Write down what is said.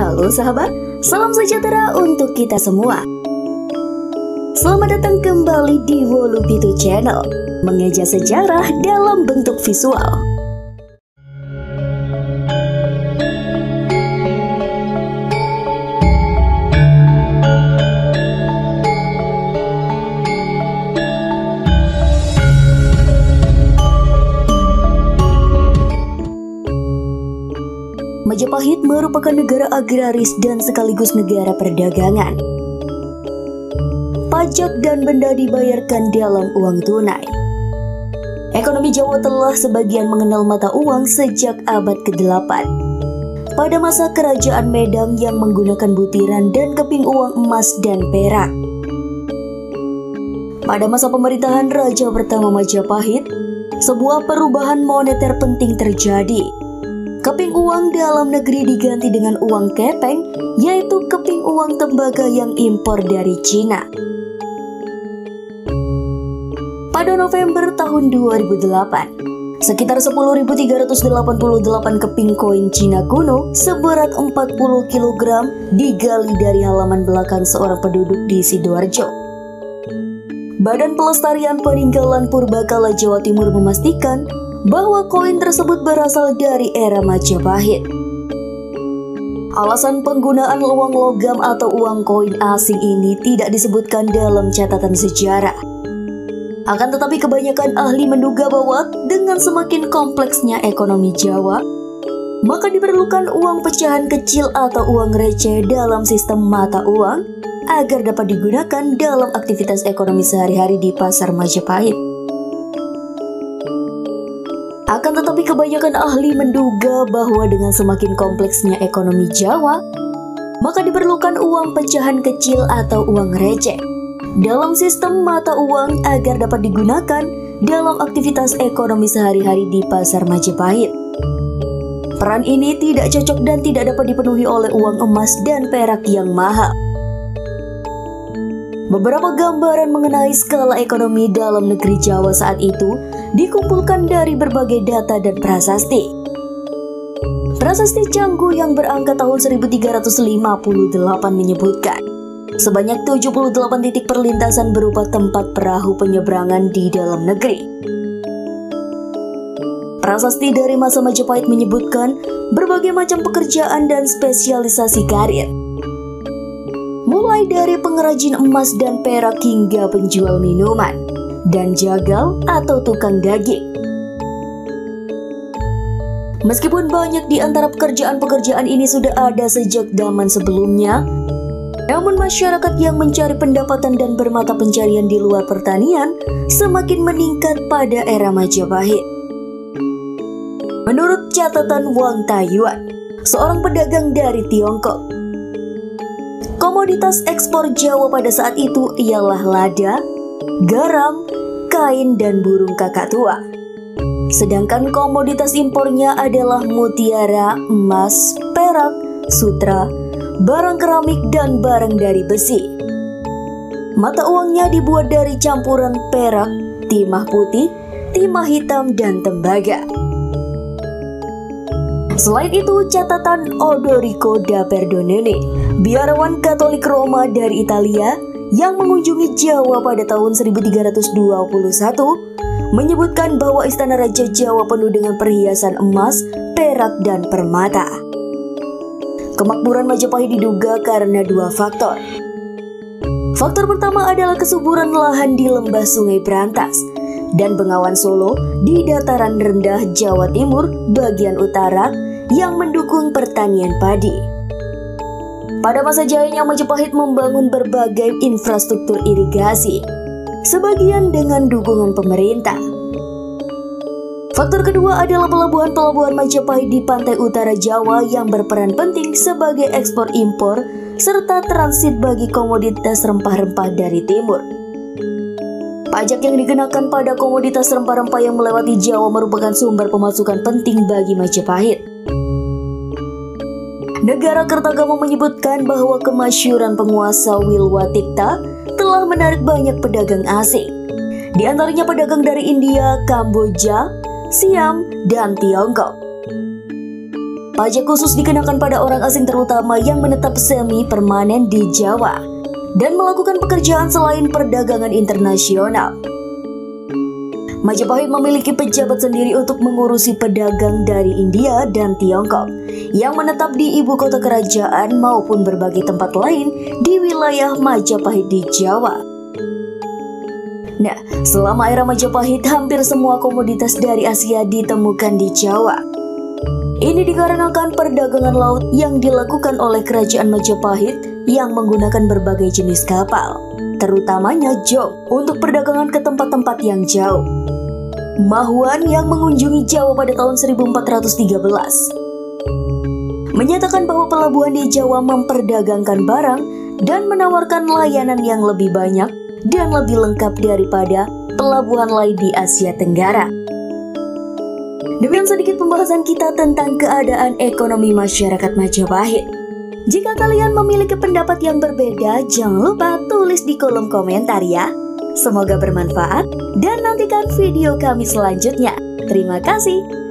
Halo sahabat, salam sejahtera untuk kita semua. Selamat datang kembali di Wolupitu Channel, mengeja sejarah dalam bentuk visual. Majapahit merupakan negara agraris dan sekaligus negara perdagangan. Pajak dan benda dibayarkan dalam uang tunai. Ekonomi Jawa telah sebagian mengenal mata uang sejak abad ke-8. Pada masa Kerajaan Medang yang menggunakan butiran dan keping uang emas dan perak. Pada masa pemerintahan Raja pertama Majapahit, sebuah perubahan moneter penting terjadi. Keping uang dalam negeri diganti dengan uang kepeng, yaitu keping uang tembaga yang impor dari Cina. Pada November tahun 2008, sekitar 10.388 keping koin Cina kuno seberat 40 kg digali dari halaman belakang seorang penduduk di Sidoarjo. Badan Pelestarian Peninggalan Purbakala Jawa Timur memastikan bahwa koin tersebut berasal dari era Majapahit. Alasan penggunaan uang logam atau uang koin asing ini tidak disebutkan dalam catatan sejarah. Akan tetapi kebanyakan ahli menduga bahwa dengan semakin kompleksnya ekonomi Jawa, maka diperlukan uang pecahan kecil atau uang receh dalam sistem mata uang agar dapat digunakan dalam aktivitas ekonomi sehari-hari di pasar Majapahit. Akan tetapi kebanyakan ahli menduga bahwa dengan semakin kompleksnya ekonomi Jawa, maka diperlukan uang pecahan kecil atau uang receh dalam sistem mata uang agar dapat digunakan dalam aktivitas ekonomi sehari-hari di pasar Majapahit. Peran ini tidak cocok dan tidak dapat dipenuhi oleh uang emas dan perak yang mahal. Beberapa gambaran mengenai skala ekonomi dalam negeri Jawa saat itu dikumpulkan dari berbagai data dan prasasti. Prasasti Canggu yang berangka tahun 1358 menyebutkan sebanyak 78 titik perlintasan berupa tempat perahu penyeberangan di dalam negeri. Prasasti dari masa Majapahit menyebutkan berbagai macam pekerjaan dan spesialisasi karir, mulai dari pengrajin emas dan perak hingga penjual minuman dan jagal atau tukang daging. Meskipun banyak di antara pekerjaan-pekerjaan ini sudah ada sejak zaman sebelumnya, namun masyarakat yang mencari pendapatan dan bermata pencarian di luar pertanian semakin meningkat pada era Majapahit. Menurut catatan Wang Taiyuan, seorang pedagang dari Tiongkok, komoditas ekspor Jawa pada saat itu ialah lada, garam, kain, dan burung kakak tua. Sedangkan komoditas impornya adalah mutiara, emas, perak, sutra, barang keramik, dan barang dari besi. Mata uangnya dibuat dari campuran perak, timah putih, timah hitam, dan tembaga. Selain itu, catatan Odorico da Perdonene, biarawan Katolik Roma dari Italia yang mengunjungi Jawa pada tahun 1321, menyebutkan bahwa istana Raja Jawa penuh dengan perhiasan emas, perak, dan permata. Kemakmuran Majapahit diduga karena dua faktor. Faktor pertama adalah kesuburan lahan di lembah Sungai Brantas dan Bengawan Solo di dataran rendah Jawa Timur bagian utara yang mendukung pertanian padi. Pada masa jayanya Majapahit membangun berbagai infrastruktur irigasi, sebagian dengan dukungan pemerintah. Faktor kedua adalah pelabuhan-pelabuhan Majapahit di pantai utara Jawa yang berperan penting sebagai ekspor-impor serta transit bagi komoditas rempah-rempah dari timur. Pajak yang dikenakan pada komoditas rempah-rempah yang melewati Jawa merupakan sumber pemasukan penting bagi Majapahit. Negara Kertagama menyebutkan bahwa kemasyhuran penguasa Wilwatikta telah menarik banyak pedagang asing, di antaranya pedagang dari India, Kamboja, Siam, dan Tiongkok. Pajak khusus dikenakan pada orang asing terutama yang menetap semi permanen di Jawa dan melakukan pekerjaan selain perdagangan internasional. Majapahit memiliki pejabat sendiri untuk mengurusi pedagang dari India dan Tiongkok yang menetap di ibu kota kerajaan maupun berbagai tempat lain di wilayah Majapahit di Jawa. Nah, selama era Majapahit hampir semua komoditas dari Asia ditemukan di Jawa. Ini dikarenakan perdagangan laut yang dilakukan oleh kerajaan Majapahit yang menggunakan berbagai jenis kapal, terutamanya jong untuk perdagangan ke tempat-tempat yang jauh. Mahuan yang mengunjungi Jawa pada tahun 1413 menyatakan bahwa pelabuhan di Jawa memperdagangkan barang dan menawarkan layanan yang lebih banyak dan lebih lengkap daripada pelabuhan lain di Asia Tenggara. Demikian sedikit pembahasan kita tentang keadaan ekonomi masyarakat Majapahit. Jika kalian memiliki pendapat yang berbeda, jangan lupa tulis di kolom komentar ya. Semoga bermanfaat dan nantikan video kami selanjutnya. Terima kasih.